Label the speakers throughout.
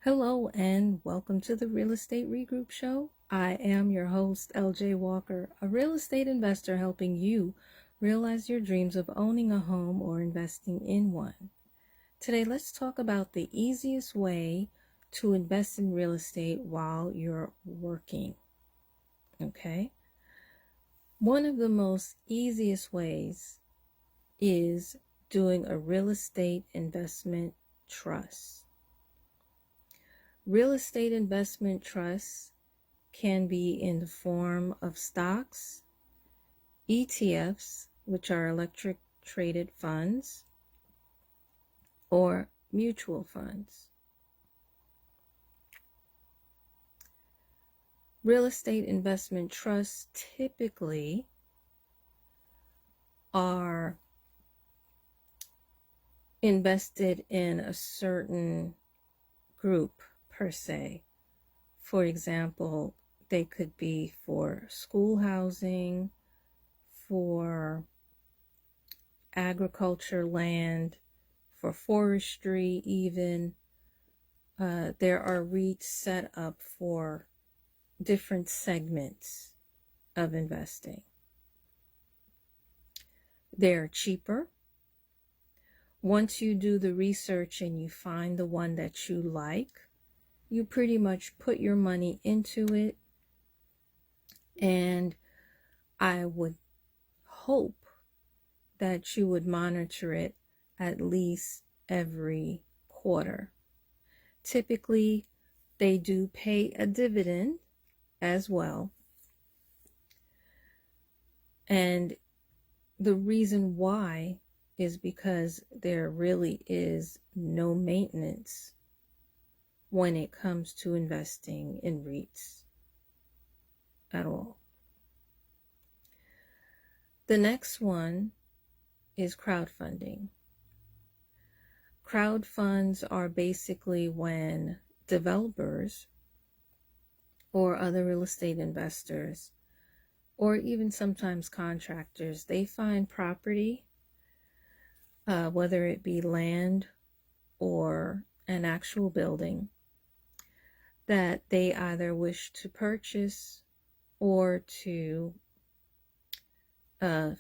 Speaker 1: Hello and welcome to the Real Estate Regroup Show. I am your host, LJ Walker, a real estate investor helping you realize your dreams of owning a home or investing in one. Today, let's talk about the easiest way to invest in real estate while you're working. Okay? One of the most easiest ways is doing a real estate investment trust. Real estate investment trusts can be in the form of stocks, ETFs, which are electric traded funds, or mutual funds. Real estate investment trusts typically are invested in a certain group per se. For example, they could be for school housing, for agriculture land, for forestry even. There are REITs set up for different segments of investing. They're cheaper. Once you do the research and you find the one that you like, you pretty much put your money into it, and I would hope that you would monitor it at least every quarter. Typically, they do pay a dividend as well. And the reason why is because there really is no maintenance when it comes to investing in REITs at all. The next one is crowdfunding. Crowd funds are basically when developers or other real estate investors, or even sometimes contractors, they find property, whether it be land or an actual building, that they either wish to purchase or to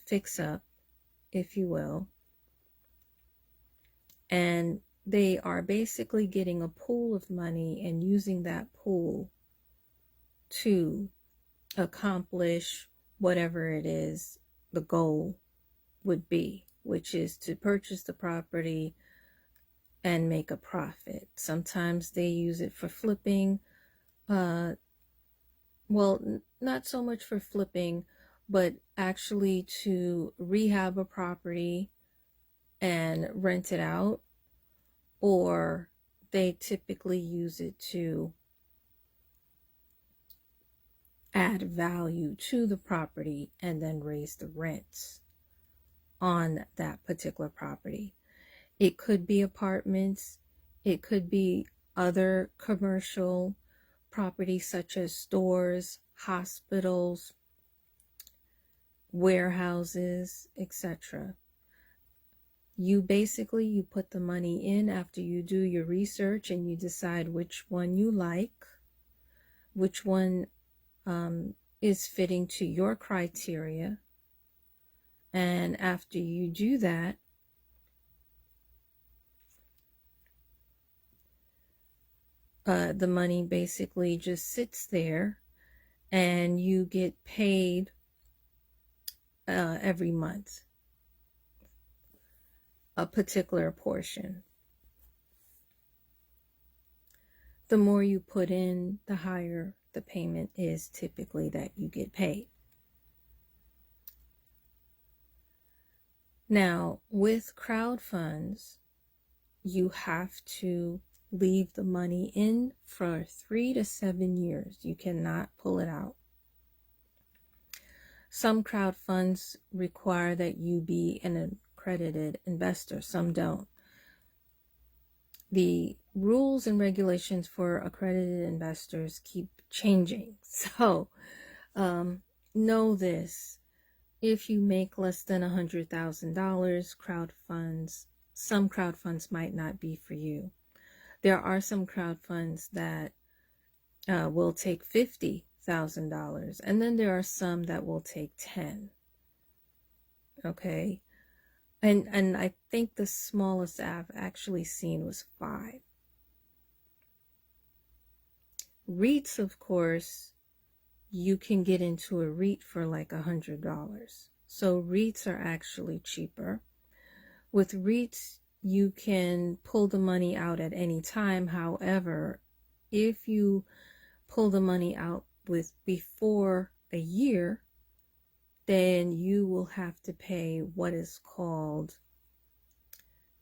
Speaker 1: fix up, if you will. And they are basically getting a pool of money and using that pool to accomplish whatever it is the goal would be, which is to purchase the property and make a profit. Sometimes they use it for flipping. Well, not so much for flipping, but actually to rehab a property and rent it out, or they typically use it to add value to the property and then raise the rents on that particular property. It could be apartments, it could be other commercial properties such as stores, hospitals, warehouses, etc. You put the money in after you do your research and you decide which one you like, which one is fitting to your criteria. And after you do that, the money basically just sits there and you get paid every month a particular portion. The more you put in, the higher the payment is typically that you get paid. Now, with crowd funds, you have to leave the money in for 3 to 7 years. You cannot pull it out. Some crowd funds require that you be an accredited investor, some don't. The rules and regulations for accredited investors keep changing. So know this. If you make less than $100,000, some crowd funds might not be for you. There are some crowd funds that will take $50,000, and then there are some that will take 10. Okay, and I think the smallest I've actually seen was 5. REITs, of course, you can get into a REIT for like $100. So REITs are actually cheaper. With REITs, you can pull the money out at any time. However, if you pull the money out with before a year, then you will have to pay what is called,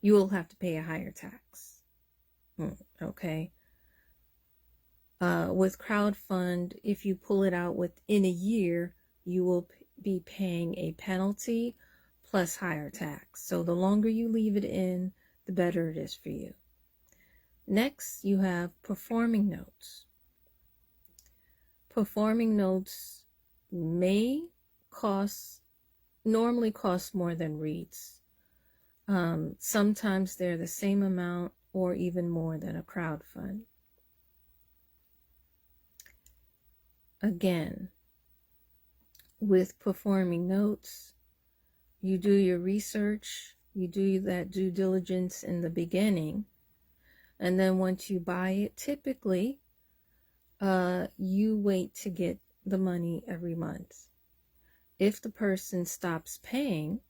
Speaker 1: you will have to pay a higher tax. Okay. With crowdfund, if you pull it out within a year, you will be paying a penalty plus higher tax. So the longer you leave it in, the better it is for you. Next, you have performing notes. Performing notes normally cost more than REITs. Sometimes they're the same amount or even more than a crowdfund. Again, with performing notes, you do your research, you do that due diligence in the beginning, and then once you buy it, typically, you wait to get the money every month. If the person stops paying,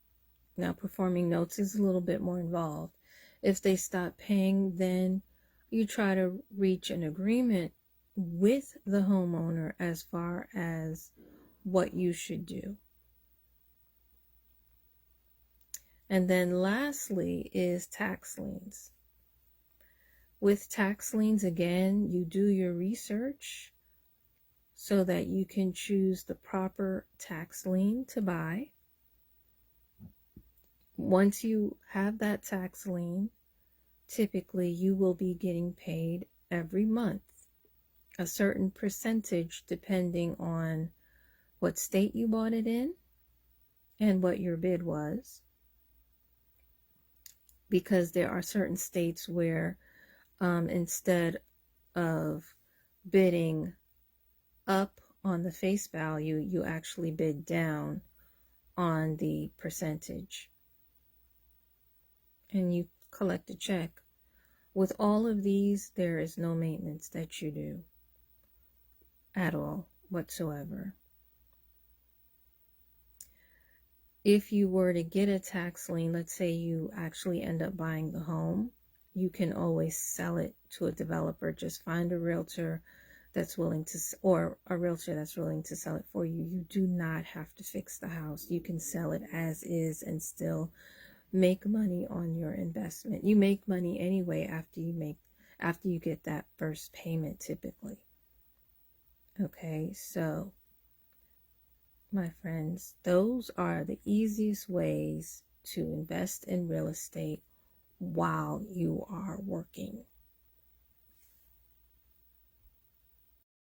Speaker 1: now performing notes is a little bit more involved. If they stop paying, then you try to reach an agreement with the homeowner as far as what you should do. And then lastly is tax liens. With tax liens, again, you do your research so that you can choose the proper tax lien to buy. Once you have that tax lien, typically you will be getting paid every month, a certain percentage depending on what state you bought it in and what your bid was. Because there are certain states where instead of bidding up on the face value, you actually bid down on the percentage and you collect a check. With all of these, there is no maintenance that you do at all whatsoever. If you were to get a tax lien, let's say you actually end up buying the home, you can always sell it to a developer. Just find a realtor that's willing to, or a realtor that's willing to sell it for you. You do not have to fix the house. You can sell it as is and still make money on your investment. You make money anyway after you get that first payment typically. Okay, so my friends, those are the easiest ways to invest in real estate while you are working.